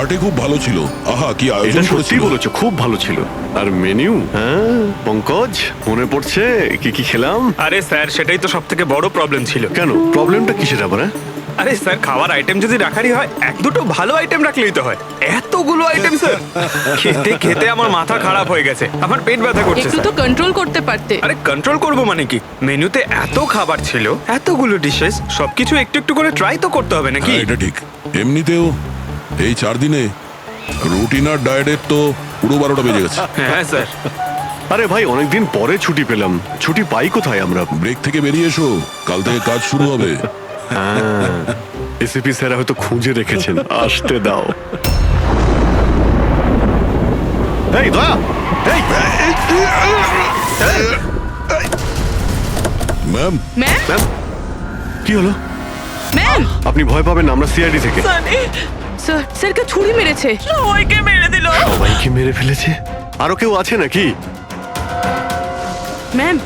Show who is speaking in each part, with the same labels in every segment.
Speaker 1: Party খুব ভালো ছিল। আহা, কি
Speaker 2: এটা
Speaker 1: আয়োজন
Speaker 2: সত্যি
Speaker 1: করেছিল।
Speaker 2: বলেছো, খুব ভালো ছিল। আর মেনু, হ্যাঁ পঙ্কজ, মনে পড়ছে কি কি খেলাম?
Speaker 3: আরে স্যার, সেটাই তো সব থেকে বড় প্রবলেম ছিল।
Speaker 2: কেন, প্রবলেমটা কিসের আবার? হ্যাঁ?
Speaker 3: আরে স্যার, খাওয়ার আইটেম যদি রাখারই হয়, এক দুটো ভালো আইটেম রাখলেই তো হয়। এতগুলো আইটেম স্যার, খেতে খেতে আমার মাথা খারাপ হয়ে গেছে, আমার পেট ব্যথা করছে
Speaker 4: একটু তো
Speaker 3: স্যার।
Speaker 4: কন্ট্রোল করতে পারতে।
Speaker 3: আরে কন্ট্রোল করবো মানে কি? মেনুতে এত খাবার ছিল, এতগুলো ডিশেস, সবকিছু একটু একটু করে ট্রাই তো করতে হবে নাকি?
Speaker 1: হ্যাঁ, এটা ঠিক। এমনিতেও এই 4 দিনে রুটিন আর ডায়েটের তো পুরো 12টা বেজে গেছে।
Speaker 3: হ্যাঁ স্যার।
Speaker 2: আরে ভাই, অনেকদিন পরে ছুটি পেলাম, ছুটি পাই কোথায় আমরা?
Speaker 1: ব্রেক থেকে বেরিয়ে এসো, কাল থেকে কাজ শুরু হবে।
Speaker 2: এসিপি স্যার হয়তো খুঁজে রেখেছেন, আসতে দাও। এই দয়া, এই
Speaker 1: ম্যাম,
Speaker 4: ম্যাম,
Speaker 2: ম্যাম, কি হলো?
Speaker 4: ম্যাম,
Speaker 2: আপনি ভয় পাবেন না, আমরা সিআইডি থেকে।
Speaker 4: স্যার, স্যারকে ছুরি মেরেছে। সবাইকে মেরে দিল।
Speaker 2: সবাইকে মেরে ফেলেছে? আরো কেউ আছে নাকি?
Speaker 4: ম্যাম,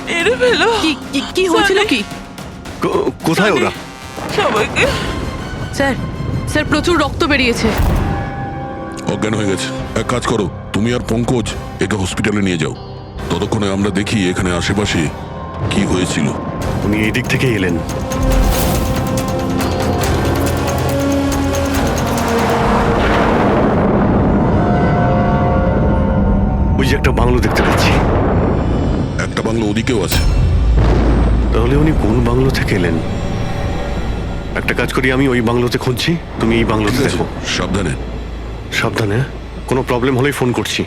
Speaker 5: মেরে ফেলো
Speaker 4: কি কি- কি হয়েছিল কি?
Speaker 2: কোথায় ওরা?
Speaker 5: সবাইকে।
Speaker 4: স্যার, স্যার প্রচুর রক্ত বেরিয়েছে।
Speaker 1: অজ্ঞান হয়ে গেছে। এক কাজ করো, তুমি আর পঙ্কজ একে হসপিটালে নিয়ে যাও। ততক্ষণে আমরা দেখি এখানে আশেপাশে কি হয়েছিল।
Speaker 2: উনি এই দিক থেকে এলেন। ওই যে একটা বাংলো দেখতে পাচ্ছি।
Speaker 1: একটা বাংলো ওদিকেও আছে।
Speaker 2: তাহলে উনি কোন বাংলো থেকে এলেন? একটা কাজ করি, আমি ওই বাংলোতে খুঁজছি, তুমি এই বাংলোতে
Speaker 1: ঠিক আছে,
Speaker 2: দেখো।
Speaker 1: সাবধানে।
Speaker 2: সাবধানে, কোনো প্রবলেম হলেই ফোন করছি।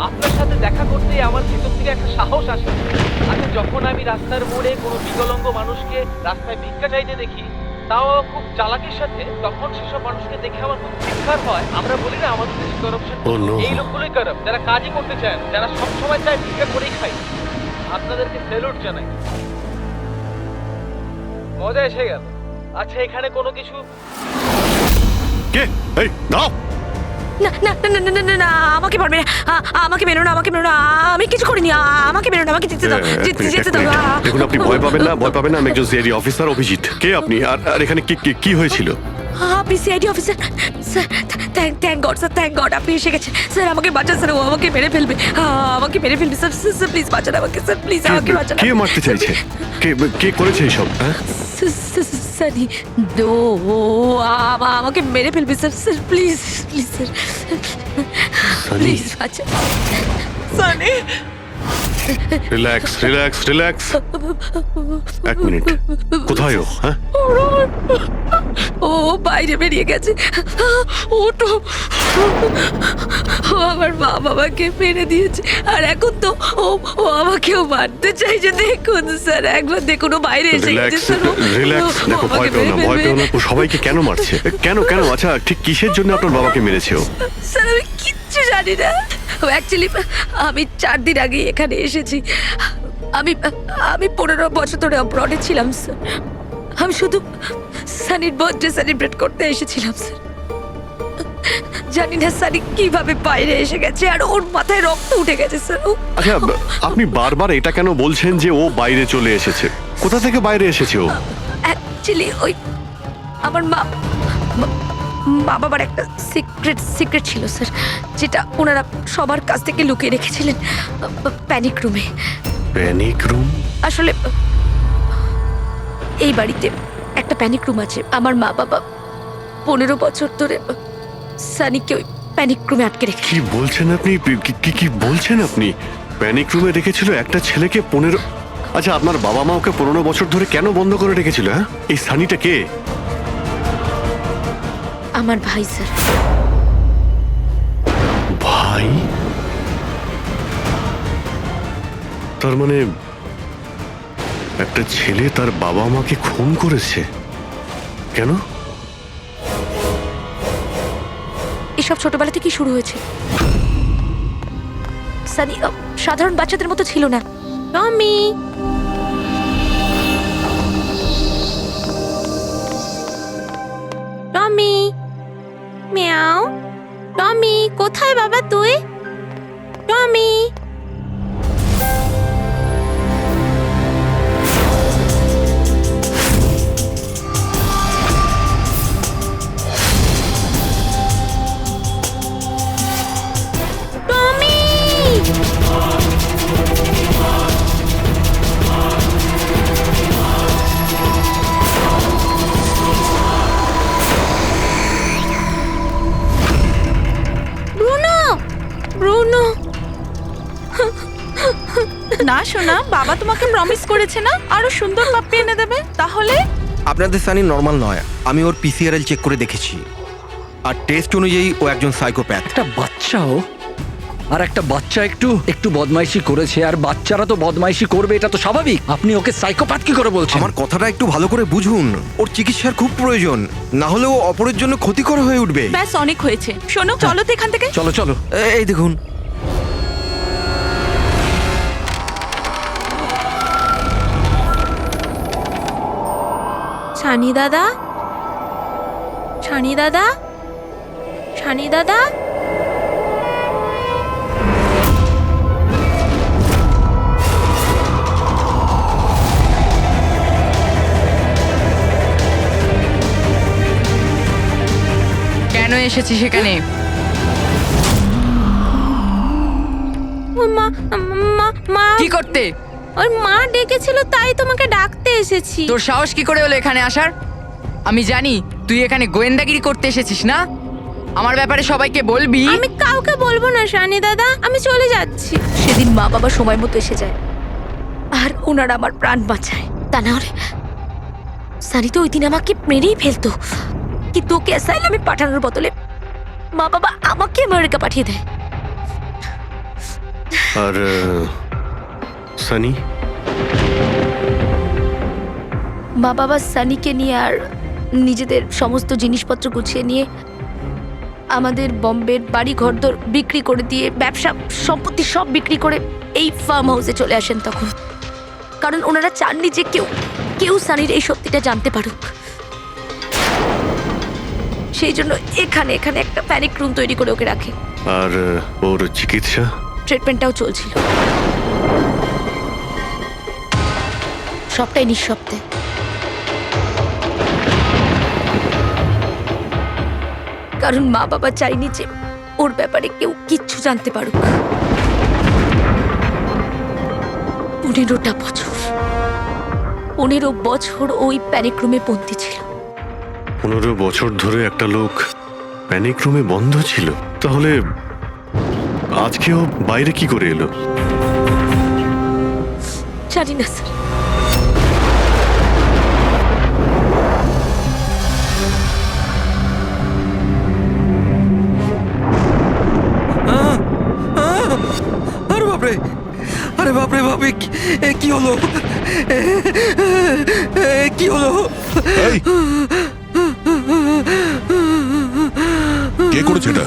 Speaker 6: আপনার সাথে দেখা করতেই আমার ভিতর থেকে একটা সাহস আসে। আচ্ছা, যখন আমি রাস্তার মোড়ে কোনো বিকলাঙ্গ মানুষকে রাস্তায় ভিক্ষা চাইতে দেখি, তাও খুব চালাকির সাথে, তখন সেসব মানুষকে দেখে আমার খুব চিৎকার হয়। আমরা বলি না আমাদের দেশে করাপশন,
Speaker 2: Oh no!
Speaker 6: এই লোকগুলোই কারাপ, যারা কাজই করতে চায় না, যারা সবসময় চায় ভিক্ষা করেই খায়। আপনাদেরকে স্যালুট জানাই, মজা এসে গেল। আচ্ছা, এখানে কোনো কিছু
Speaker 2: কে? এই দাও।
Speaker 4: না না না না না না না, আমাকে পারবে না। আমাকে মেরো না, আমাকে মেরো না। আমি কিছু করিনি। আমাকে মেরো না, আমাকে যেতে দাও, যেতে দাও।
Speaker 2: দেখুন, আপনি ভয় পাবেন না, ভয় পাবেন না। আমি একজন সিআইডি অফিসার, অভিজিৎ। কে আপনি? আর এখানে কি হয়েছিল?
Speaker 4: আপনি CID officer? Sir, thank god sir, thank god আপনি এসে গেছেন। স্যার আমাকে বাঁচান স্যার, ও আমাকে মেরে ফেলবে, আমাকে মেরে ফেলবে স্যার। স্যার প্লিজ বাঁচান আমাকে স্যার, প্লিজ আমাকে বাঁচান।
Speaker 2: কে মারতে চাইছে? কে করেছে এইসব?
Speaker 4: সানি, ও আমাকে মেরে ফেলবে sir. Sir please, please sir, please বাঁচান।
Speaker 5: Sunny,
Speaker 2: relax, relax, relax. এক মিনিট, কোথায় ও? হ্যাঁ,
Speaker 4: ও বাইরে বেরিয়ে গেছে। ওটো, ও আমার মা বাবাকে মেরে দিয়েছে, আর এখন তো ও আমাকেও মারতে চাইছে। দেখুন স্যার, একবার দেখুন, ও বাইরে এসে গেছে
Speaker 2: রিল্যাক্স,
Speaker 4: স্যার।
Speaker 2: রিল্যাক্স। দেখো, ভয় পেও না, ভয় পেও না। ও সবাইকে কেন মারছে? কেন? আচ্ছা, ঠিক কিসের জন্য আপনার বাবাকে মেরেছে ও?
Speaker 4: স্যার আমি কিচ্ছু জানি না। অ্যাকচুয়ালি আমি 4 দিন আগে এখানে এসেছি। আমি 15 বছর ধরে অব্রডে ছিলাম স্যার। আমি শুধু সানির বার্থডে সেলিব্রেট করতে এসেছিলাম স্যার। জানি না সানি কিভাবে বাইরে এসে গেছে, আর ওর মাথায় রক্ত উঠে গেছে স্যার।
Speaker 2: আচ্ছা, আপনি বারবার এটা কেন বলছেন যে ও বাইরে চলে এসেছে? কোথা থেকে বাইরে এসেছে ও?
Speaker 4: অ্যাকচুয়ালি ওই আমার মা বাবার একটা সিক্রেট ছিল স্যার, যেটা ওনারা সবার কাছ থেকে লুকিয়ে রেখেছিলেন প্যানিক রুমে।
Speaker 2: Panic room?
Speaker 4: আসলে এই বাড়িতে একটা প্যানিক রুম আছে। আমার মা বাবা 15 বছর ধরে সানিকে ওই প্যানিক রুমে আটকে রেখে।
Speaker 2: কি বলছেন আপনি? কি বলছেন আপনি? প্যানিক রুমে রেখেছিল একটা ছেলেকে 15? আচ্ছা, আপনার বাবা মা ওকে 15 বছর ধরে কেন বন্ধ করে রেখেছিল? হ্যাঁ, এই সানিটা কে?
Speaker 4: আমার ভাই স্যার।
Speaker 2: ভাই? তার মানে একটা ছেলে তার বাবা মাকে খুন করেছে? কেন?
Speaker 4: এসব ছোটবেলা থেকেই শুরু হয়েছে। সানি সাধারণ বাচ্চাদের মতো ছিল না। টমি, টমি, মিয়াও। টমি, কোথায় বাবা তুই? টমি। টমি! ব্রুনো! ব্রুনো!
Speaker 5: না শোনা, বাবা তোমাকে প্রমিস করেছে না আরো সুন্দর পাপ্পি এনে দেবে। তাহলে
Speaker 7: আপনাদের সানি নর্মাল নয়, আমি ওর পিসিআরএল চেক করে দেখেছি, আর টেস্ট অনুযায়ী ও একজন সাইকোপ্যাথ।
Speaker 8: একটা বাচ্চাও, আর একটা বাচ্চা একটু একটু বদমাইশি করেছে, আর বাচ্চারা তো বদমাইশি করবে, এটা তো স্বাভাবিক। আপনি ওকে সাইকোপ্যাথ কি করে বলছেন?
Speaker 7: আমার কথাটা একটু ভালো করে বুঝুন, ওর চিকিৎসার খুব প্রয়োজন, না হলে ও অপরের জন্য ক্ষতিকর হয়ে উঠবে।
Speaker 5: ব্যাস অনেক হয়েছে, শোনো চলো তো এখান থেকে।
Speaker 8: চলো চলো।
Speaker 7: এই দেখুন,
Speaker 4: ছানি দাদা, ছানি দাদা, ছানি দাদা।
Speaker 9: কেন এসেছি সেখানে?
Speaker 4: ওর মা, মা, মা,
Speaker 9: কি করতে?
Speaker 4: ওর মা ডেকেছিল তাই তোমাকে ডাকতে এসেছি।
Speaker 9: তোর সাহস কি করে হলো এখানে আসার? আমি জানি তুই এখানে গোয়েন্দাগিরি করতে এসেছিস না। আমার ব্যাপারে সবাইকে বলবি।
Speaker 4: আমি কাউকে বলবো না শানি দাদা, আমি চলে যাচ্ছি। সেদিন মা বাবা সময় মতো এসে যায় আর ওনারা আমার প্রাণ বাঁচায়। তা না হলে সানি তো ওই দিন আমাকে মেরেই ফেলতো, কিন্তু ওকে অ্যাসাইলামে পাঠানোর বদলে মা বাবা আমাকে আমেরিকা পাঠিয়ে দেয়।
Speaker 2: আর সানি?
Speaker 4: মা বাবা সানিকে নিয়ে আর নিজেদের সমস্ত জিনিসপত্র গুছিয়ে নিয়ে আমাদের বম্বের বাড়ি ঘরদোর বিক্রি করে দিয়ে, ব্যবসা সম্পত্তি সব বিক্রি করে এই ফার্ম হাউসে চলে আসেন তখন। কারণ ওনারা চাননি যে কেউ সানির এই সত্যিটা জানতে পারুক। সেই জন্য এখানে একটা প্যানিক রুম তৈরি করে ওকে রাখে।
Speaker 2: আর ওর চিকিৎসা?
Speaker 4: ট্রিটমেন্টটাও চলছিল, সবটাই নিঃশব্দে। কারণ মা বাবা চাইনি যে ওর ব্যাপারে কেউ কিচ্ছু জানতে পারুক। 15 বছর ওই প্যানিক রুমে বন্দি ছিল।
Speaker 2: 15 বছর ধরে একটা লোক প্যানিক রুমে বন্ধ ছিল, তাহলে আজকেও বাইরে কি করে এলো?
Speaker 4: জানি না স্যার।
Speaker 7: আরে বাপরে, আরে বাপরে বাপরে, কি হলো? কি হলো?
Speaker 1: এই, কে করেছে এটা?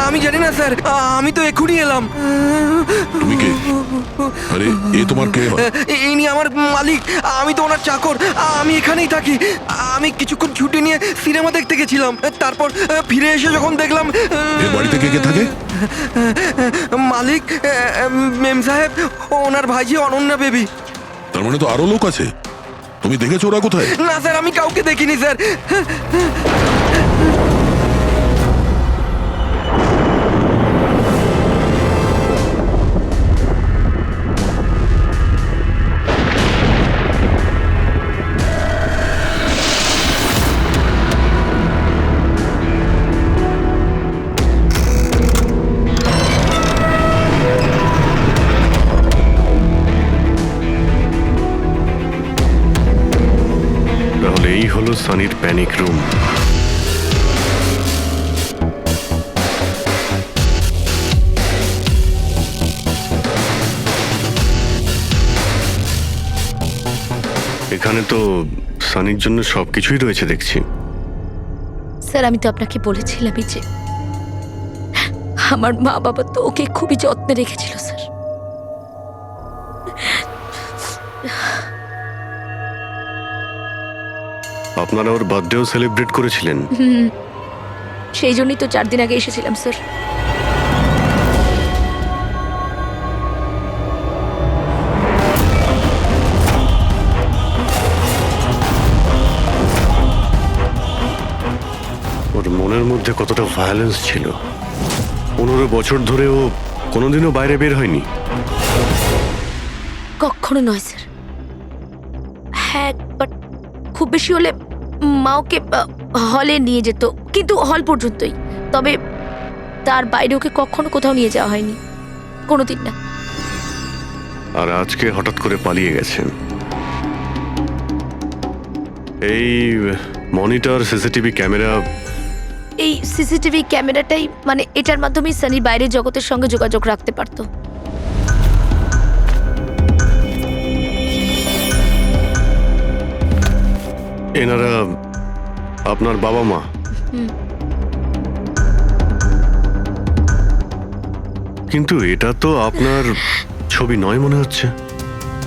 Speaker 7: আমি জানি না স্যার, আমি তো এক্ষুনি এলাম।
Speaker 1: তুমি কে? আরে এ তোমার কে হয়?
Speaker 7: ইনি আমার মালিক, আমি তো ওনার চাকর। আমি এখানেই থাকি। আমি কিছুক্ষণ ছুটি নিয়ে সিনেমা দেখতে গেছিলাম, তারপর ফিরে এসে যখন দেখলাম
Speaker 1: এ বাড়িতে কে কে থাকে?
Speaker 7: মালিক, মেম সাহেব, ওনার ভাইজি অনন্যা বেবি।
Speaker 1: তার মানে তো আরো লোক আছে। তুমি দেখেছো ওরা কোথায়?
Speaker 7: না স্যার, আমি কাউকে দেখিনি স্যার।
Speaker 2: হলো সানির প্যানিক রুম। এখানে তো সানির জন্য সবকিছুই রয়েছে দেখছি।
Speaker 4: স্যার আমি তো আপনাকে বলেছিলামই যে আমার মা বাবা তো ওকে খুবই যত্নে রেখেছিল স্যার।
Speaker 2: আপনারা ওর বার্থডেও সেলিব্রেট করেছিলেন?
Speaker 4: সেই জন্যই তো 4 দিন আগে এসেছিলাম স্যার।
Speaker 2: ওর মনের মধ্যে কতটা ভায়োলেন্স ছিল। 15 বছর ধরে ও কোনোদিনও বাইরে বের হয়নি।
Speaker 4: কখনো নয় স্যার। হ্যাঁ বাট খুব বেশি হলে মা ওকে হলে নিয়ে যেত, কিন্তু হল পর্যন্তই। তবে তার বাইরে ওকে কখনো কোথাও নিয়ে যাওয়া হয়নি, কোনোদিন না।
Speaker 2: আর আজকে হঠাৎ করে পালিয়ে গেছেন। এই মনিটর, সিসিটিভি ক্যামেরা,
Speaker 4: এই সিসিটিভি ক্যামেরাটাই মানে এটার মাধ্যমেই সানি বাইরের জগতের সঙ্গে যোগাযোগ রাখতে পারতো।
Speaker 2: এনারা আপনার বাবা মা? কিন্তু এটা তো আপনার ছবি নয় মনে হচ্ছে।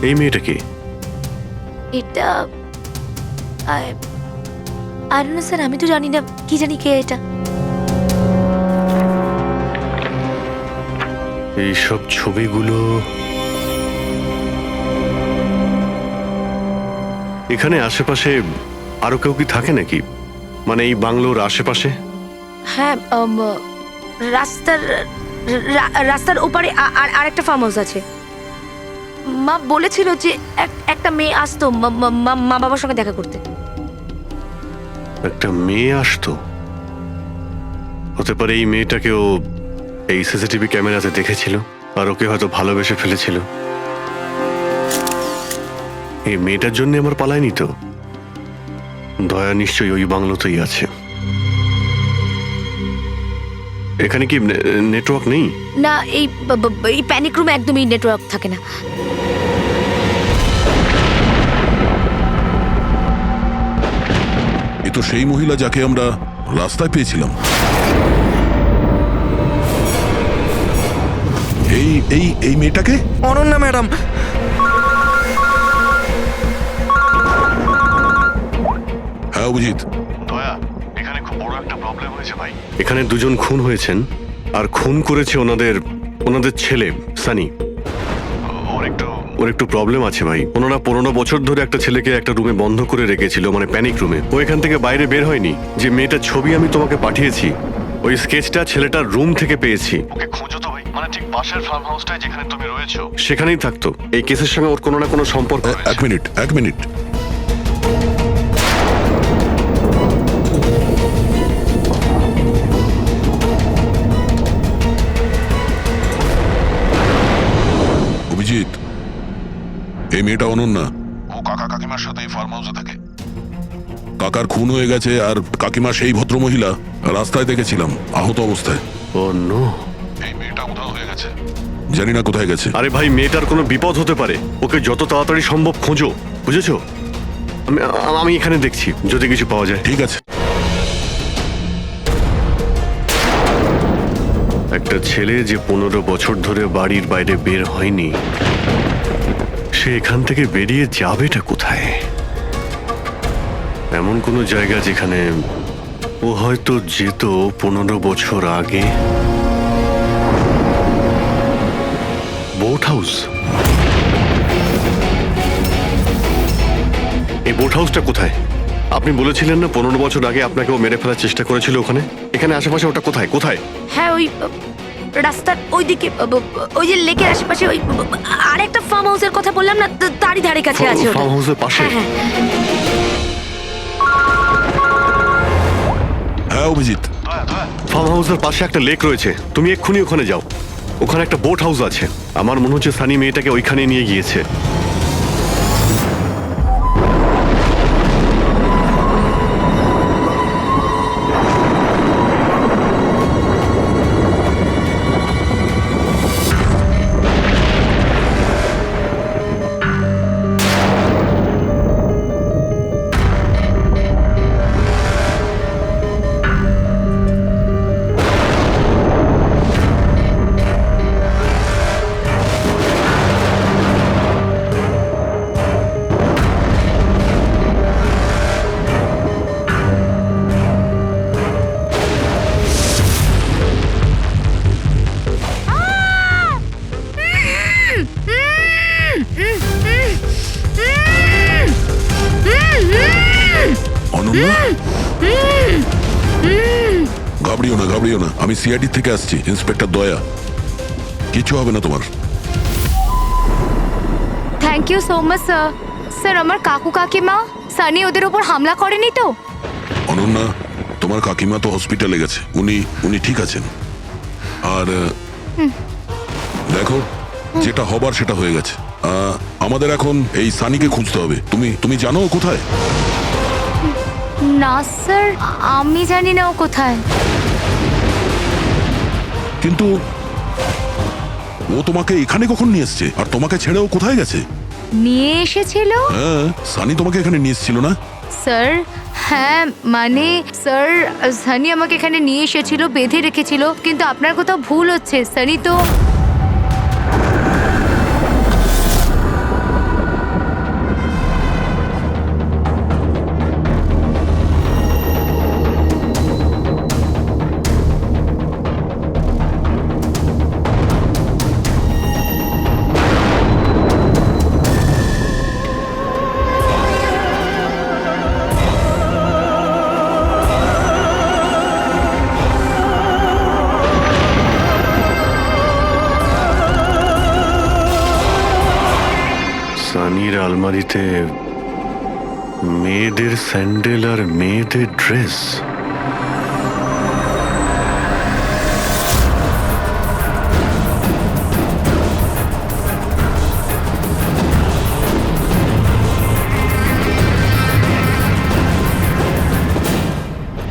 Speaker 2: এই মেয়েটা কি?
Speaker 4: এটা আর না স্যার, আমি তো জানি না, কি জানি কে এটা।
Speaker 2: এইসব ছবিগুলো এখানে আশেপাশে আরো কেউ কি থাকে নাকি? মানে এই বাংলোর আশেপাশে?
Speaker 4: হ্যাঁ, রাস্তার ওপারে আর একটা ফার্ম হাউস আছে। মা বলেছিল যে একটা মেয়ে আসতো মা বাবার সঙ্গে দেখা করতে।
Speaker 2: একটা মেয়ে আসতো? হতে পারে এই মেয়েটাকেও এই সিসিটিভি ক্যামেরাতে দেখেছিল আর ওকে হয়তো ভালোবেসে ফেলেছিল। এই মেয়েটার জন্য আমার পালায়নি তো। দয়া নিশ্চয়ই ওই বাংলোতেই আছে। এখানে কি নেটওয়ার্ক নেই?
Speaker 4: না, এই প্যানিক রুমে একদমই নেটওয়ার্ক থাকে না।
Speaker 1: এ তো সেই মহিলা যাকে আমরা রাস্তায় পেয়েছিলাম। এই এই এই মেয়েটাকে?
Speaker 7: অনন্যা ম্যাডাম।
Speaker 1: হ্যাঁ অভিজিৎ।
Speaker 2: দয়া, এখানে খুব বড় একটা প্রবলেম হয়েছে ভাই। এখানে দুজন খুন হয়েছেন আর খুন করেছে ওনাদের ছেলে সানি। ওর একটু প্রবলেম আছে ভাই। ওনারা 15 বছর ধরে একটা ছেলেকে একটা রুমে বন্ধ করে রেখেছিল, মানে প্যানিক রুমে। ও এখান থেকে বাইরে বের হয়নি। যে মেয়েটার ছবি আমি তোমাকে পাঠিয়েছি, ওই স্কেচটা ছেলেটার রুম থেকে পেয়েছি। ওকে খোঁজো তো ভাই, মানে ঠিক পাশের ফার্ম হাউসটায় যেখানে তুমি রয়েছো সেখানেই থাকতো। এই কেসের সঙ্গে ওর কোনো না কোনো সম্পর্ক রয়েছে।
Speaker 1: এক মিনিট। অভিজিৎ, এই মেয়েটা অনন্যা। ও কাকা কাকিমার সাথে এই ফার্ম হাউসে থাকে। কাকার খুন হয়ে গেছে আর কাকিমা সেই ভদ্রমহিলা রাস্তায় দেখেছিলাম আহত অবস্থায়।
Speaker 2: ও নো,
Speaker 1: এই মেয়েটা উধাও হয়ে গেছে, জানি না কোথায় গেছে।
Speaker 2: আরে ভাই, মেয়েটার কোনো বিপদ হতে পারে। ওকে যত তাড়াতাড়ি সম্ভব খোঁজো, বুঝেছো? আমি এখানে দেখছি যদি কিছু পাওয়া যায়।
Speaker 1: ঠিক আছে।
Speaker 2: একটা ছেলে যে 15 বছর ধরে বাড়ির বাইরে বের হয়নি, সে এখান থেকে বেরিয়ে যাবেটা কোথায়? এমন কোনো জায়গা যেখানে ও হয়তো যেত 15 বছর আগে। Boat house. এই বোট হাউসটা কোথায়? আপনি বলেছিলেন না 15 বছর আগে আপনাকে ও মেরে ফেলার চেষ্টা করেছিল ওখানে? এখানে আশেপাশে ওটা কোথায়?
Speaker 4: হ্যাঁ, ওই রাস্তার ওইদিকে, ওই যে লেকের আশেপাশে, ওই আরেকটা ফার্ম হাউসের কথা বললাম না, তারই ধারে কাছে আছে ওটা।
Speaker 2: ফার্ম হাউসের পাশে?
Speaker 4: হ্যাঁ।
Speaker 1: হ্যাঁ অভিজিৎ,
Speaker 2: ফার্ম হাউসের পাশে একটা লেক রয়েছে। তুমি এক্ষুনি ওখানে যাও। ওখানে একটা বোট হাউস আছে। আমার মনে হচ্ছে সানি মেয়েটাকে ওইখানে নিয়ে গিয়েছে।
Speaker 1: ঘাবড়িও না আমি সিআইডি থেকে আসছি, ইন্সপেক্টর দয়া। কিছু হবে না তোমার।
Speaker 10: Thank you so much sir. Sir আমার কাকু কাকিমা সানি ওদের উপর হামলা করেনি তো?
Speaker 1: অনন্যা, তোমার কাকিমা তো হসপিটালে গেছে, উনি ঠিক আছেন। আর দেখো, যেটা হবার সেটা হয়ে গেছে। আমাদের এখন এই সানিকে খুঁজতে হবে। তুমি জানো ও কোথায়?
Speaker 10: না স্যার, আমি জানি না ও কোথায়।
Speaker 1: কিন্তু ও তোমাকে এখানে কখন নিয়ে এসছে, আর তোমাকে ছেড়ে ও কোথায় গেছে?
Speaker 10: নিয়ে এসেছিল?
Speaker 1: হ্যাঁ, সানি তোমাকে এখানে নিয়ে এসেছিল না?
Speaker 10: স্যার হ্যাঁ, মানে স্যার সানি আমাকে এখানে নিয়ে এসেছিল, বেঁধে রেখেছিল, কিন্তু আপনার কোথাও ভুল হচ্ছে। সানি তো
Speaker 2: সানির আলমারিতে মেয়েদের স্যান্ডেল আর মেয়েদের ড্রেস।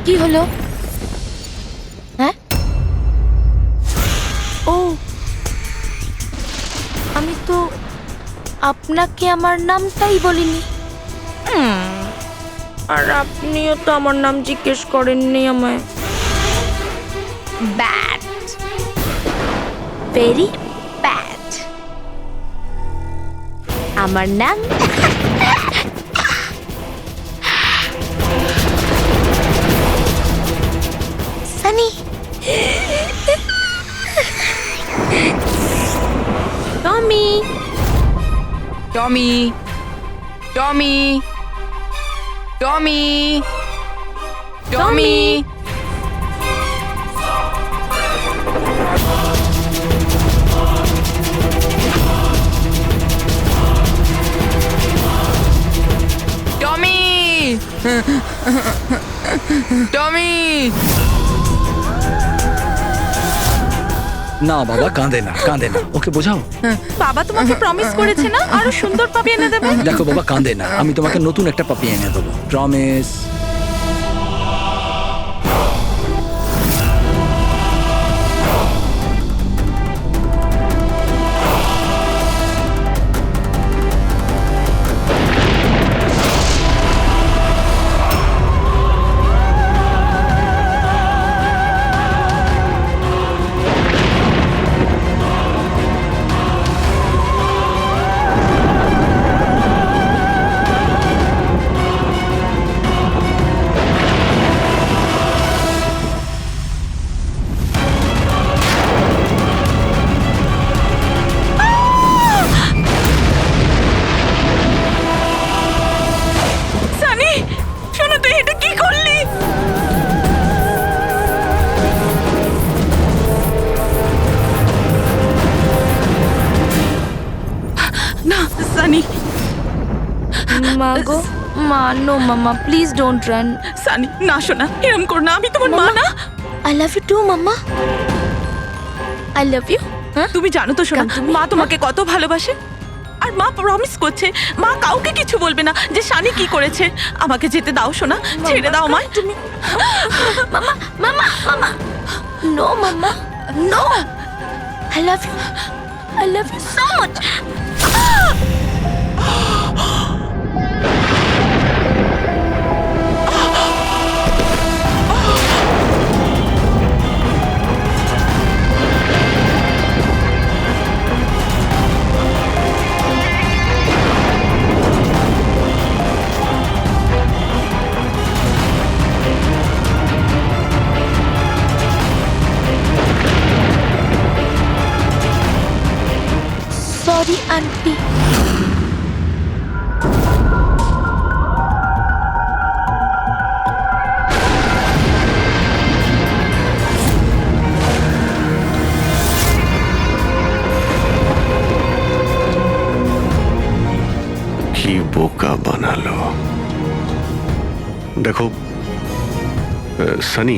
Speaker 10: কি হলো? হ্যাঁ, ও আমি তো আপনাকে আমার নামটাই বলিনি। আর আপনিও তো আমার নাম জিজ্ঞেস করেননি আমায়। Bad, very bad. আমার নাম সানি। টমি,
Speaker 9: টমি, টমি, টমি, টমি। টমি, টমি।
Speaker 8: না বাবা, কাঁদে না, ওকে বোঝাও।
Speaker 5: বাবা তোমাকে প্রমিস করেছে না আরো সুন্দর পাপি এনে দেবে?
Speaker 8: দেখো বাবা, কাঁদে না, আমি তোমাকে নতুন একটা পাপি এনে দেবো, প্রমিস।
Speaker 5: সানি শোনো, তুই এটা কি করলি? না সানি,
Speaker 4: মা গো, মা, নো মামা, প্লিজ ডোন্ট রান।
Speaker 5: সানি না শোনা, এরম কর না, আমি তোমার মা না।
Speaker 4: I love you too mamma, I love you.
Speaker 5: তুমি জানো তো শোনা, মা তোমাকে কত ভালোবাসে। আর মা প্রমিস করছে মা কাউকে কিছু বলবে না যে সানি কি করেছে। আমাকে যেতে দাও শোনা, ছেড়ে দাও আমায়।
Speaker 4: তুমি মামা, মামা, মামা, no mamma, no, I love you so much. Sorry, auntie.
Speaker 2: বোকা বানালো। দেখো সানি,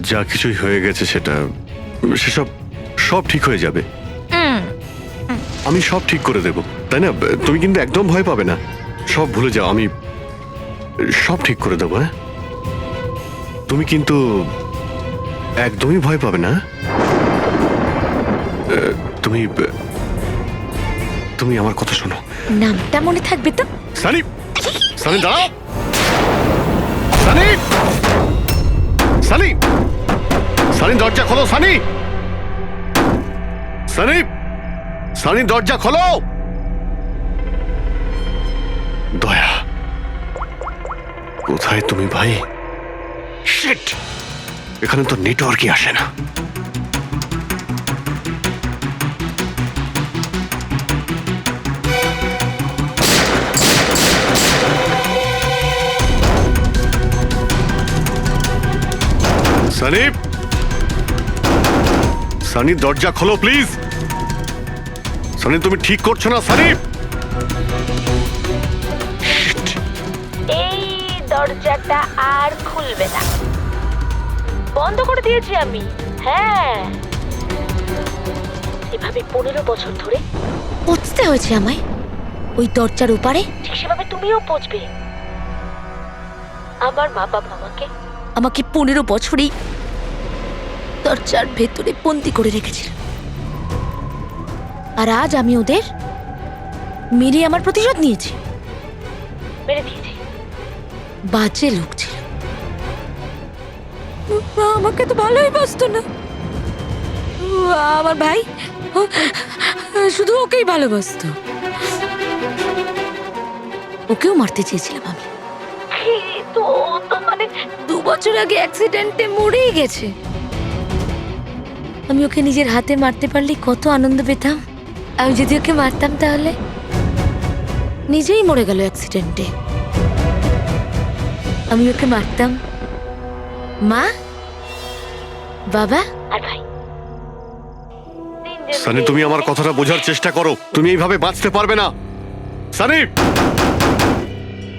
Speaker 2: যা কিছুই হয়ে গেছে সেসব সব ঠিক হয়ে যাবে। আমি সব ঠিক করে দেব, তাই না? তুমি কিন্তু একদম ভয় পাবে না, সব ভুলে যাও, আমি সব ঠিক করে দেবো। হ্যাঁ, তুমি কিন্তু একদমই ভয় পাবে না। তুমি তুমি আমার কথা শোনো।
Speaker 4: নামটা মনে থাকবে তো?
Speaker 2: সানি, সানি দাঁড়াও। সানি, সানি, সানি দরজা খোলো। সানি, সানি, সানি দরজা খোলো। দয়া, কোথায় তুমি ভাই? শিট, এখানে তো নেটওয়ার্কই আসে না। সানি, সানি দরজা খোলো প্লিজ। সানি তুমি ঠিক করছো না সানি।
Speaker 4: এই দরজাটা আর খুলবে না, বন্ধ করে দিয়েছি আমি। হ্যাঁ, এভাবে 15 বছর ধরে পচতে হয়েছে আমায় ওই দরজার উপারে, ঠিক সেভাবে তুমিও পচবে। আমার মা বাবা আমাকে 15 বছরই দরজার ভেতরে বন্দি করে রেখেছিল, আর আজ আমি ওদের মেরে আমার প্রতিশোধ নিয়েছি। মেরে দিয়েছি, বাজে লোক ছিল, আমাকে তো ভালোই বাসতো না। আমার ভাই শুধু ওকেই ভালোবাসতো, ওকেও মারতে চেয়েছিলাম আমি, তো মানে 2 বছর আগে অ্যাক্সিডেন্টে মরেই গেছে। আমি ওকে নিজের হাতে মারতে পারলে কত আনন্দ পেতাম। আমি যদি ওকে মারতাম তাহলে নিজেই মরে গেল অ্যাক্সিডেন্টে। আমি ওকে মারতাম, মা, বাবা আর ভাই।
Speaker 2: সানি তুমি আমার কথাটা বোঝার চেষ্টা করো, তুমি এইভাবে বাঁচতে পারবে না। সানি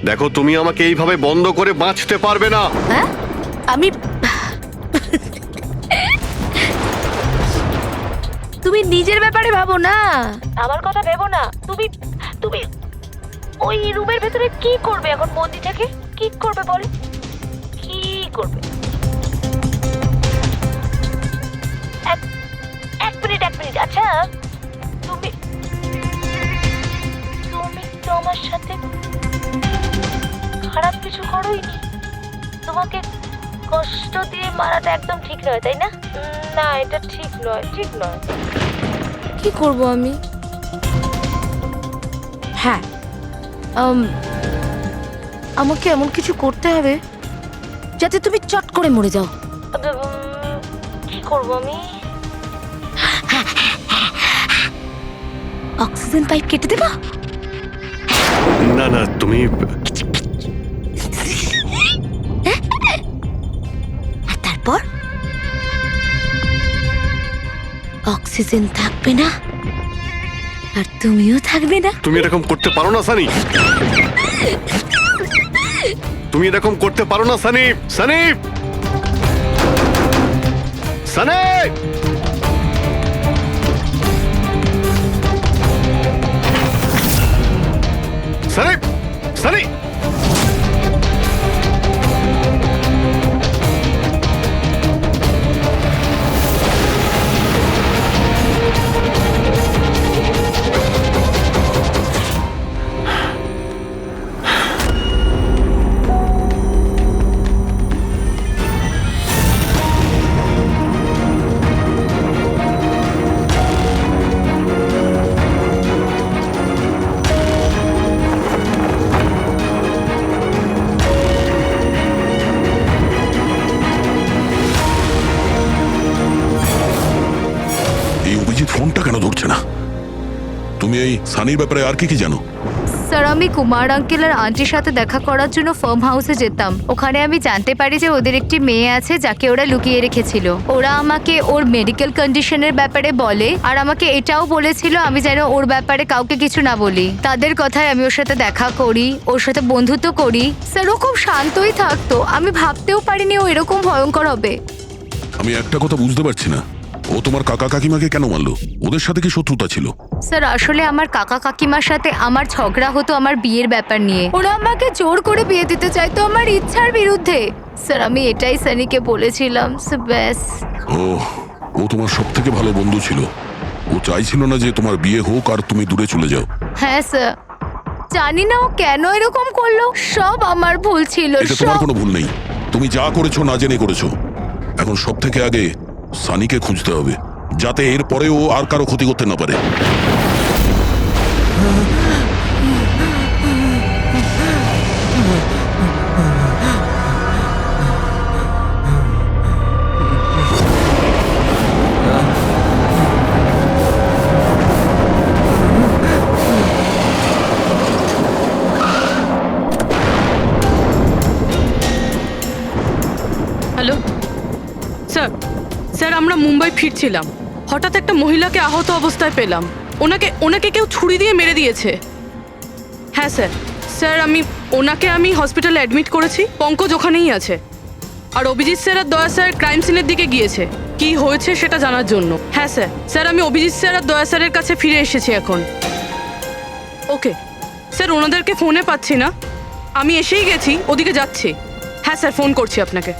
Speaker 2: দেখো, তুমি আমাকে এইভাবে বন্ধ করে বাঁচতে পারবে না।
Speaker 4: হ্যাঁ, আমি তুমি নিজের ব্যাপারে ভাবো না, আমার কথা ভেবো না। তুমি তুমি ওই রুমের ভেতরে কি করবে এখন বন্দি থেকে? কি করবে বল, কি করবে? এক মিনিট। আচ্ছা, তুমি তো আমার সাথে খারাপ কিছু করোইনি। তোমাকে কষ্ট দিয়ে মারাটা একদম ঠিক নয়, তাই না? না, এটা ঠিক নয়। কি করব আমি? হ্যাঁ, আমাকে এমন কিছু করতে হবে যাতে তুমি চট করে মরে যাও। কি করব আমি? অক্সিজেন পাইপ কেটে দেব?
Speaker 2: না না, তুমি
Speaker 4: আর তারপর অক্সিজেন থাকবে না, আর তুমিও থাকবে না।
Speaker 2: তুমি এরকম করতে পারো না সানি, তুমি এরকম করতে পারো না সানি। সানি, সানি, সানি, সানি।
Speaker 1: এই অভিজিৎ ফোনটা কেন ধরছে না? তুমি এই সানির ব্যাপারে আর কি জানো?
Speaker 10: স্যার আমি কুমার আঙ্কেল আর আন্টির সাথে দেখা করার জন্য ফার্ম হাউসে যেতাম। ওখানে আমি জানতে পারি যে ওদের একটি মেয়ে আছে যাকে ওরা লুকিয়ে রেখেছিল। ওরা আমাকে ওর মেডিকেল কন্ডিশনের ব্যাপারে বলে আর আমাকে এটাও বলেছিল আমি যেন ওর ব্যাপারে কাউকে কিছু না বলি। তাদের কথায় আমি ওর সাথে দেখা করি, ওর সাথে বন্ধুত্ব করি। স্যার ও খুব শান্তই থাকতো, আমি ভাবতেও পারিনি ও এরকম ভয়ঙ্কর হবে।
Speaker 1: আমি একটা কথা বুঝতে পারছি না, ও তোমার কাকা কাকিমাকে কেন মারলো? ওদের সাথে কি শত্রুতা ছিল?
Speaker 10: স্যার আসলে আমার কাকা কাকিমার সাথে আমার ঝগড়া হতো আমার বিয়ের ব্যাপার নিয়ে। ওরা আমাকে জোর করে বিয়ে দিতে চাইতো আমার ইচ্ছার বিরুদ্ধে। স্যার আমি এটাই সানিকে বলেছিলাম। ব্যাস।
Speaker 1: ও তোমার সব থেকে ভালো বন্ধু ছিল। ও চাইছিল না যে তোমার বিয়ে হোক আর তুমি দূরে চলে যাও।
Speaker 10: হ্যাঁ স্যার, জানি না ও কেন এরকম করলো। সব আমার ভুল ছিল।
Speaker 1: এটা তোমার কোনো ভুল নেই, তুমি যা করেছো না জেনে করেছো। এখন সব থেকে আগে সানিকে খুঁজতে হবে, যাতে এর পরে ও আর কারো ক্ষতি করতে না পারে।
Speaker 11: হ্যালো স্যার, স্যার আমরা মুম্বাই ফিরছিলাম, হঠাৎ একটা মহিলাকে আহত অবস্থায় পেলাম। ওনাকে কেউ ছুরি দিয়ে মেরে দিয়েছে। হ্যাঁ স্যার, স্যার ওনাকে আমি হসপিটালে অ্যাডমিট করেছি। পঙ্কজ ওখানেই আছে। আর অভিজিৎ স্যার আর দয়া স্যার ক্রাইম সিনের দিকে গিয়েছে কি হয়েছে সেটা জানার জন্য। হ্যাঁ স্যার, স্যার আমি অভিজিৎ স্যার আর দয়া স্যারের কাছে ফিরে এসেছি এখন। ওকে স্যার, ওনাদেরকে ফোনে পাচ্ছি না, আমি এসেই গেছি, ওদিকে যাচ্ছি। হ্যাঁ স্যার, ফোন করছি আপনাকে।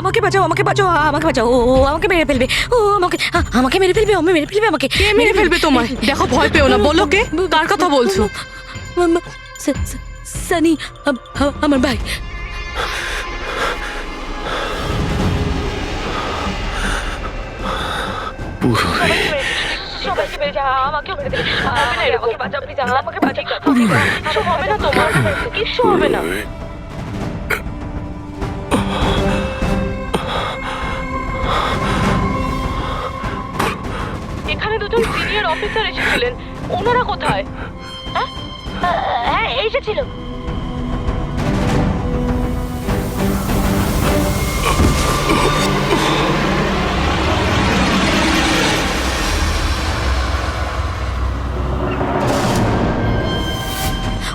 Speaker 4: আমাকে বাঁচাও, আমাকে বাঁচাও, আমাকে বাঁচাও। ও আমাকে মেরে ফেলবে, ও আমাকে মেরে ফেলবে, মেরে ফেলবে আমাকে।
Speaker 11: কে মেরে ফেলবে তোমায়? দেখো, ভয় পেও না, বলো কে, কার কথা বলছো?
Speaker 4: সানি, আমার ভাই। সবাইকে মেরে যা, আমাকেও মেরে দেবে। আমাকে বাঁচাও প্লিজ, আমাকে বাঁচাও। কিছু হবে না তোমার, কিছু হবে না। এখানে দুজন সিনিয়র অফিসার এসেছিলেন, ওনারা কোথায়? হ্যাঁ এসেছিল।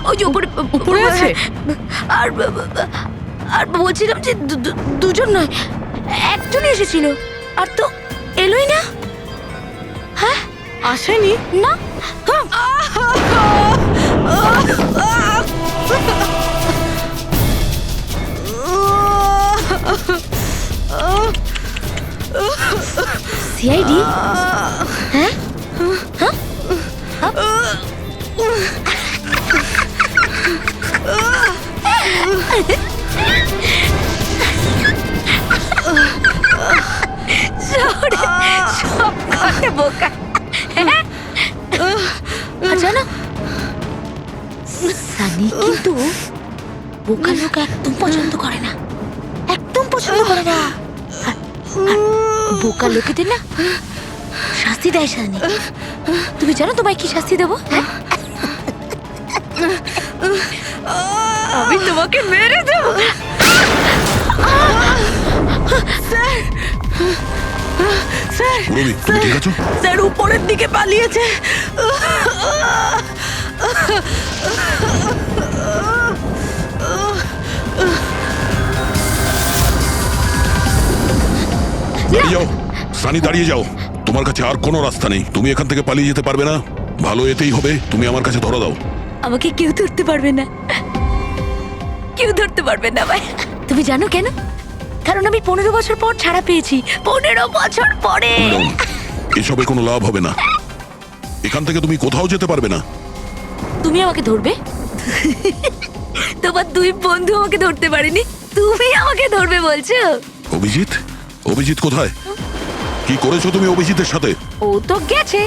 Speaker 4: ওই যে উপরে
Speaker 11: উপরে আছে।
Speaker 4: আর বলছিলাম যে দুজন নয়, একজনই এসেছিল। আর তো এলোই না।
Speaker 11: আসেনি?
Speaker 4: না সিআইডি? হ্যাঁ শহরে সব কটা বোকা। জানো সানি কিন্তু বোকা লোক একদম পছন্দ করে না, একদম পছন্দ করে না। আর বোকা লোকেদের না শাস্তি দেয় সানি। তুমি জানো তোমায় কি শাস্তি দেবো? আমি তোমাকে মেরে দেবো।
Speaker 5: স্যার
Speaker 1: রবি, তুমি ঠিক আছো?
Speaker 5: স্যার উপরের দিকে পালিয়েছে।
Speaker 1: দাঁড়িয়ে যাও সানি, দাঁড়িয়ে যাও। তোমার কাছে আর কোনো রাস্তা নেই, তুমি এখান থেকে পালিয়ে যেতে পারবে না। ভালো এতেই হবে, তুমি আমার কাছে ধরা দাও।
Speaker 4: আমাকে কেউ ধরতে পারবে না, কেউ ধরতে পারবে না ভাই। তুমি জানো কেন? কারণ আমি 15 বছর পর ছাড়া পেয়েছি। 15 বছর পরে।
Speaker 1: এসবে কোনো লাভ হবে না, এখান থেকে তুমি কোথাও যেতে পারবে না।
Speaker 4: তুমি আমাকে ধরবে? তোমার দুই বন্ধু আমাকে ধরতে পারেনি, তুমি আমাকে ধরবে বলছো?
Speaker 1: অভিজিৎ, অভিজিৎ কোথায়? কি করেছো তুমি অভিজিতের সাথে?
Speaker 4: ও তো গেছে,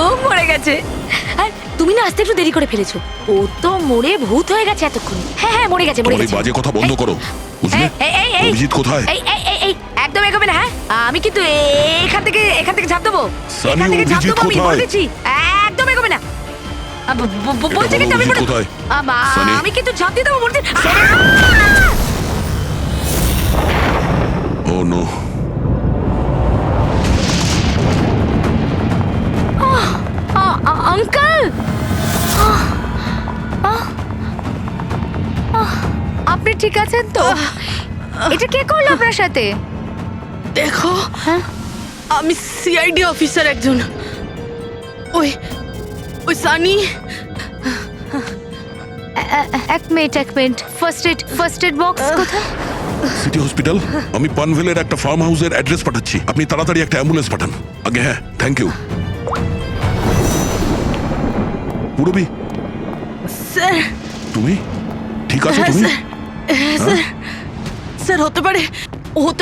Speaker 4: ও মরে গেছে। আর তুমি না আসতে একটু দেরি করে ফেলেছো। ও তো মরে ভূত হয়ে গেছে এতক্ষণ। হ্যাঁ হ্যাঁ মরে গেছে, মরে
Speaker 1: তোমার এই
Speaker 4: গেছে।
Speaker 1: বাজে কথা বন্ধ করো, বুঝলে? অভিজিৎ কোথায়?
Speaker 4: এই এই এই এই একদম এগোবে না। হ্যাঁ আমি কিন্তু এখান থেকে ঝাঁপ দেবো,
Speaker 1: সানি,
Speaker 4: এখান থেকে ঝাঁপ
Speaker 1: অভিজিৎ
Speaker 4: দেবো। আমি
Speaker 1: কোথায়?
Speaker 4: বলেছি একদম এগোবে না। বলছি কিন্তু আমি
Speaker 1: অভিজিৎ কোথায়? সানি?
Speaker 4: আমি কিন্তু ঝাঁপ দিয়ে দেবো বলছি।
Speaker 1: ও নো,
Speaker 4: আঙ্কেল,
Speaker 10: আপনি ঠিক আছেন তো? এটা কে করলো আপনার সাথে?
Speaker 11: দেখো, আমি সিআইডি অফিসার একজন। ওই ওই সানি।
Speaker 10: এক মিনিট। ফার্স্ট এড বক্স কোথায়?
Speaker 1: City hospital. আমি পানভেলের একটা ফার্ম হাউসের অ্যাড্রেস পাঠাচ্ছি, আপনি তাড়াতাড়ি একটা অ্যাম্বুলেন্স পাঠান আগে। হ্যাঁ, থ্যাংক ইউ। পুরবি,
Speaker 5: স্যার
Speaker 1: তুমি ঠিক আছো?
Speaker 5: হ্যাঁ
Speaker 1: তুমি
Speaker 5: স্যার, হ্যাঁ স্যার। স্যার হতে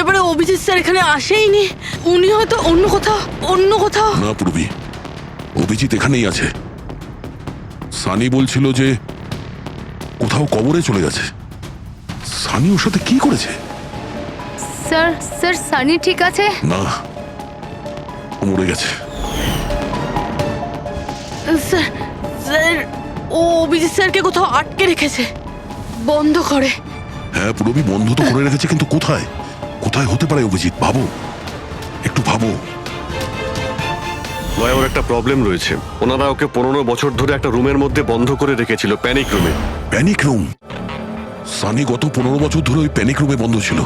Speaker 5: পারে অভিজিৎ স্যার এখানে আসেইনি। উনি হয়তো অন্য কোথাও।
Speaker 1: না পুরবি, অভিজিৎ এখানেই আছে। সানি বলছিল যে কোথাও কবরে চলে গেছে। সানি ওর সাথে কি করেছে?
Speaker 10: স্যার সানি ঠিক আছে?
Speaker 1: না, ও মরে গেছে।
Speaker 5: স্যার ও অভিজিৎ স্যারকে কোথাও আটকে রেখেছে, বন্ধ করে।
Speaker 1: হ্যাঁ পুরবি, বন্ধ তো করে রেখেছে, কিন্তু কোথায়? কোথায় হতে পারে অভিজিৎ? ভাবো, একটু ভাবো।
Speaker 2: লয়া, ওর একটা প্রবলেম রয়েছে। ওনারা ওকে 15 বছর ধরে একটা রুমের মধ্যে বন্ধ করে রেখেছিল, প্যানিক রুমে।
Speaker 1: Panic room? সানি গত 15 বছর ধরে ওই প্যানিক রুমে বন্ধ ছিল।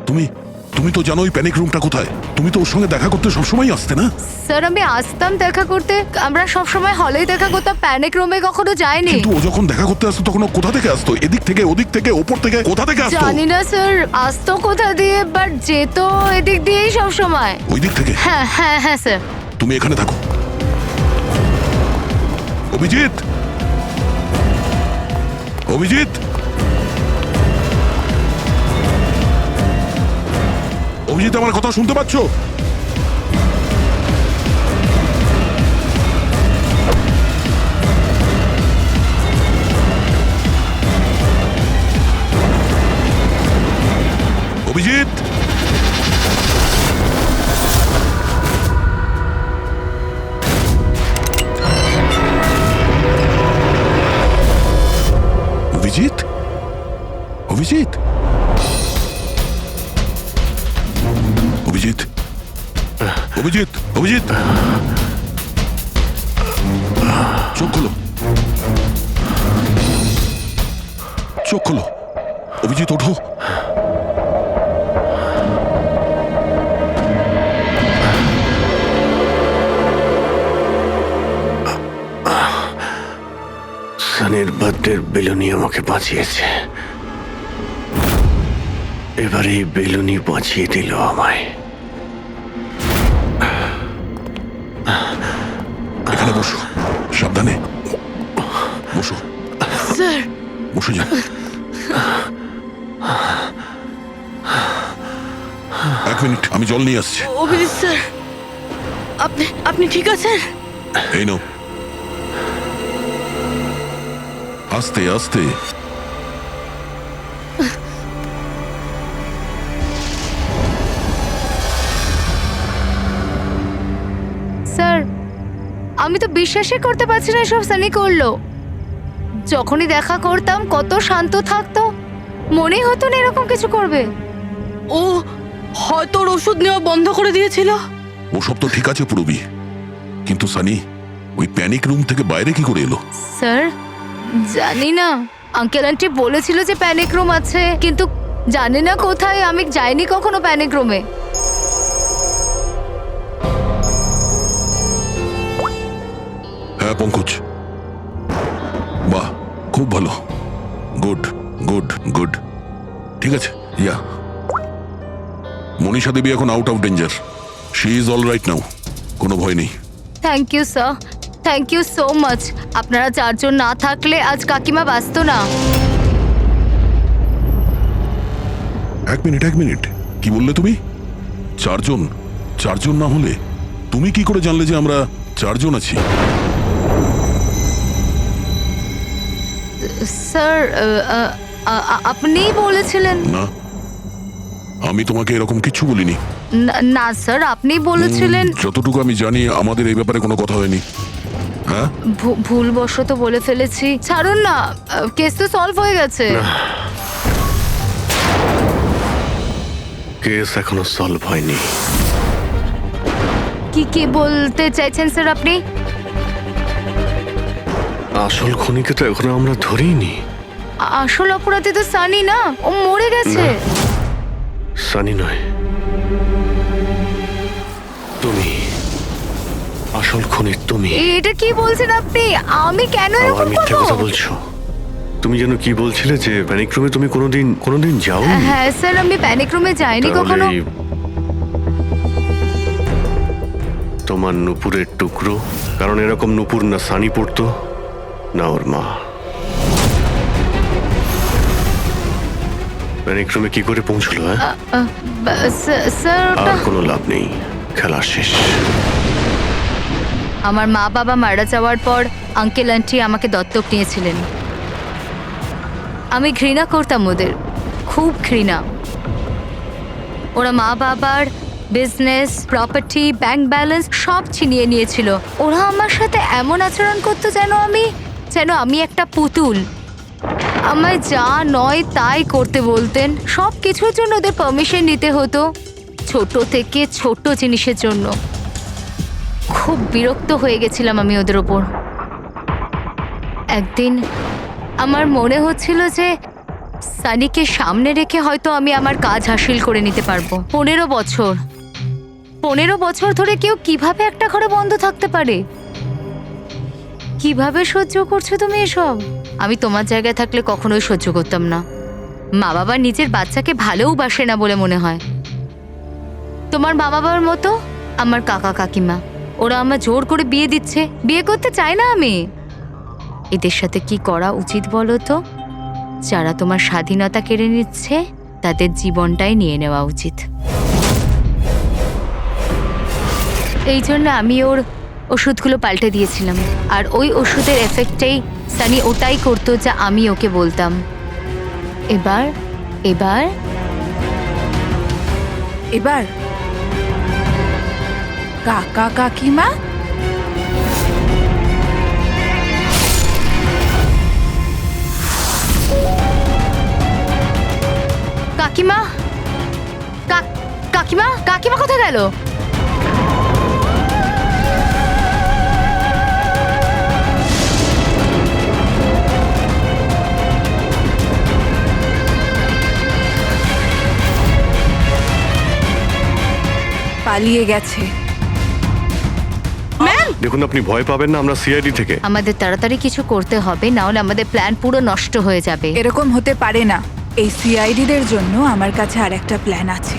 Speaker 1: তুমি তো জানো ওই প্যানিক রুমটা কোথায়। তুমি তো ওর সঙ্গে দেখা করতে সবসময় আসতে না?
Speaker 10: স্যার আমি আসতাম দেখা করতে, আমরা সবসময় হলেই দেখা করতাম, প্যানিক রুমে কখনো যাইনি।
Speaker 1: কিন্তু ও যখন দেখা করতে আসতো তখন ও কোথা থেকে আসতো? এদিক থেকে, ওদিক থেকে, ওপর থেকে, কোথা থেকে আসতো?
Speaker 10: জানি না স্যার, আসতো কোথা দিয়ে, বাট যেত এদিক দিয়েই সব সময়।
Speaker 1: ওই দিক থেকে?
Speaker 10: হ্যাঁ স্যার।
Speaker 1: তুমি এখানে থাকো। অভিজিৎ, অভিজিৎ, অভিজিৎ, আমার কথা শুনতে পাচ্ছ? অভিজিৎ, অভিজিৎ, অভিজিৎ, অভিজিৎ, অভিজিৎ, অভিজিৎ, চোখ খোলো, চোখ খোলো। অভিজিৎ ওঠো,
Speaker 2: নির্বাদের বেলুনি আমাকে বাঁচিয়েছে, এবার এই বেলুনি বাঁচিয়ে দিল আমায়।
Speaker 1: এখানে বসো, সাবধানে বসো,
Speaker 11: স্যার
Speaker 1: বসে যান। এক মিনিট, আমি জল নিয়ে আসছি।
Speaker 11: অভিজিৎ স্যার, আপনি ঠিক আছেন?
Speaker 1: এই নাও, আস্তে আস্তে।
Speaker 10: স্যার, আমি তো বিশ্বাসই করতে পারছি না সব সানি করলো। যখনই দেখা করতাম কত শান্ত থাকতো, মনেই হতো না এরকম কিছু করবে।
Speaker 11: ও হয়তো ওর ওষুধ নেওয়া বন্ধ করে দিয়েছিল।
Speaker 1: ওসব তো ঠিক আছে পুরবি, কিন্তু সানি ওই প্যানিক রুম থেকে বাইরে কি করে এলো?
Speaker 10: স্যার, জানি না। আঙ্কেল আন্টি বলেছিল যে প্যানিক রুম আছে, কিন্তু জানি না কোথায়। আমি যাইনি কখনো প্যানিক রুমে।
Speaker 1: হ্যাঁ পঙ্কজ, বাহ, খুব ভালো, গুড গুড গুড। ঠিক আছে, ইয়া, মনীষা দেবী এখন out of danger, she is all right now, কোনো ভয় নেই।
Speaker 10: Thank you sir, thank you so much. আপনারা চারজন না থাকলে আজ কাকিমা বাঁচতো না।
Speaker 1: এক মিনিট, কি বললে তুমি? চারজন? চারজন না হলে তুমি কি করে জানলে যে আমরা চারজন আছি?
Speaker 10: স্যার, আপনিই বলেছিলেন।
Speaker 1: না, আমি তোমাকে এরকম কিছু বলিনি।
Speaker 10: না স্যার, আপনি বলেছিলেন।
Speaker 1: যতটুকু আমি জানি আমাদের এই ব্যাপারে কোনো কথা হয়নি। হ্যাঁ,
Speaker 10: ভুলবশত বলে ফেলেছি, ছাড়ুন না, কেস তো সলভ হয়ে গেছে।
Speaker 2: কেস এখনো সলভ হয়নি।
Speaker 10: কি বলতে চাইছেন স্যার আপনি?
Speaker 2: আসল খুনিকে তো এখনো আমরা ধরিনি।
Speaker 10: আসল অপরাধী তো সানি না, ও মরে গেছে।
Speaker 2: সানি নয়, তুমি আসল খুনি। তুমি
Speaker 10: এটা কি বলছেন আপনি? আমি কেন
Speaker 2: আবার
Speaker 10: এরকম
Speaker 2: মিথ্যে
Speaker 10: করব?
Speaker 2: কথা বলছো। তুমি যেন কি বলছিলে যে প্যানিক রুমে তুমি কোনোদিন যাও?
Speaker 10: হ্যাঁ স্যার, আমি প্যানিক রুমে যাইনি কখনো।
Speaker 2: তোমার নুপুরের টুকরো, কারণ এরকম নুপুর না সানি পড়তো না ওর মা। প্যানিক রুমে কি করে পৌঁছলো?
Speaker 10: স্যার,
Speaker 2: আর কোনো লাভ নেই, খেলা শেষ।
Speaker 10: আমার মা বাবা মারা যাওয়ার পর আঙ্কেল আন্টি আমাকে দত্তক নিয়েছিলেন। আমি ঘৃণা করতাম ওদের, খুব ঘৃণা। ওরা মা বাবার বিজনেস, প্রপার্টি, ব্যাংক ব্যালেন্স সব ছিনিয়ে নিয়েছিল। ওরা আমার সাথে এমন আচরণ করতো যেন আমি একটা পুতুল। আমায় যা নয় তাই করতে বলতেন। সব কিছুর জন্য ওদের পারমিশন নিতে হতো, ছোট থেকে ছোট জিনিসের জন্য। খুব বিরক্ত হয়ে গেছিলাম আমি ওদের ওপর। একদিন আমার মনে হচ্ছিল যে সানিকে সামনে রেখে হয়তো আমি আমার কাজ হাসিল করে নিতে পারবো। 15 বছর ধরে কেউ কিভাবে একটা ঘরে বন্ধ থাকতে পারে? কিভাবে সহ্য করছো তুমি এসব? আমি তোমার জায়গায় থাকলে কখনোই সহ্য করতাম না। মা বাবা নিজের বাচ্চাকে ভালোবাসে না বলে মনে হয়। তোমার মা বাবার মতো আমার কাকা কাকিমা, ওরা আমার জোর করে বিয়ে দিচ্ছে। বিয়ে করতে চাই না আমি। এদের সাথে কি করা উচিত বলো তো? যারা তোমার স্বাধীনতা কেড়ে নিচ্ছে তাদের জীবনটাই নিয়ে নেওয়া উচিত। এই জন্য আমি ওর ওষুধগুলো পাল্টে দিয়েছিলাম। আর ওই ওষুধের এফেক্টেই সানি ওটাই করতো যা আমি ওকে বলতাম। এবার এবার
Speaker 5: এবার কাকা কাকিমা,
Speaker 10: কাকিমা, কাকিমা, কাকিমা কোথায় গেল?
Speaker 5: পালিয়ে গেছে।
Speaker 11: ম্যাম
Speaker 2: দেখুন, আপনি ভয় পাবেন না, আমরা সিআইডি থেকে।
Speaker 10: আমাদের তাড়াতাড়ি কিছু করতে হবে, না হলে আমাদের প্ল্যান পুরো নষ্ট হয়ে যাবে।
Speaker 12: এরকম হতে পারে না। এই সিআইডিদের জন্য আমার কাছে আর একটা প্ল্যান আছে।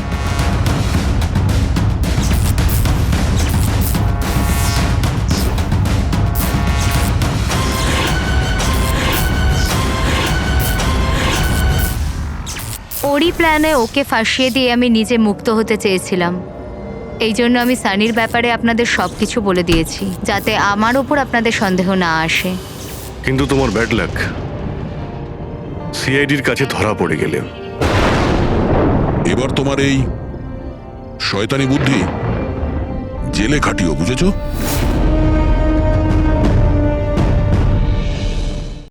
Speaker 10: ওরই প্ল্যানে ওকে ফাঁসিয়ে দিয়ে আমি নিজে মুক্ত হতে চেয়েছিলাম। এই জন্য আমি সানির ব্যাপারে আপনাদের সবকিছু বলে দিয়েছি, যাতে আমার ওপর আপনাদের সন্দেহ না আসে।
Speaker 2: কিন্তু তোমার ব্যাড লাক, সিআইডির কাছে ধরা পড়ে গেলে।
Speaker 1: এবার তোমার এই শয়তানি বুদ্ধি জেলে খাটিও, বুঝেছো?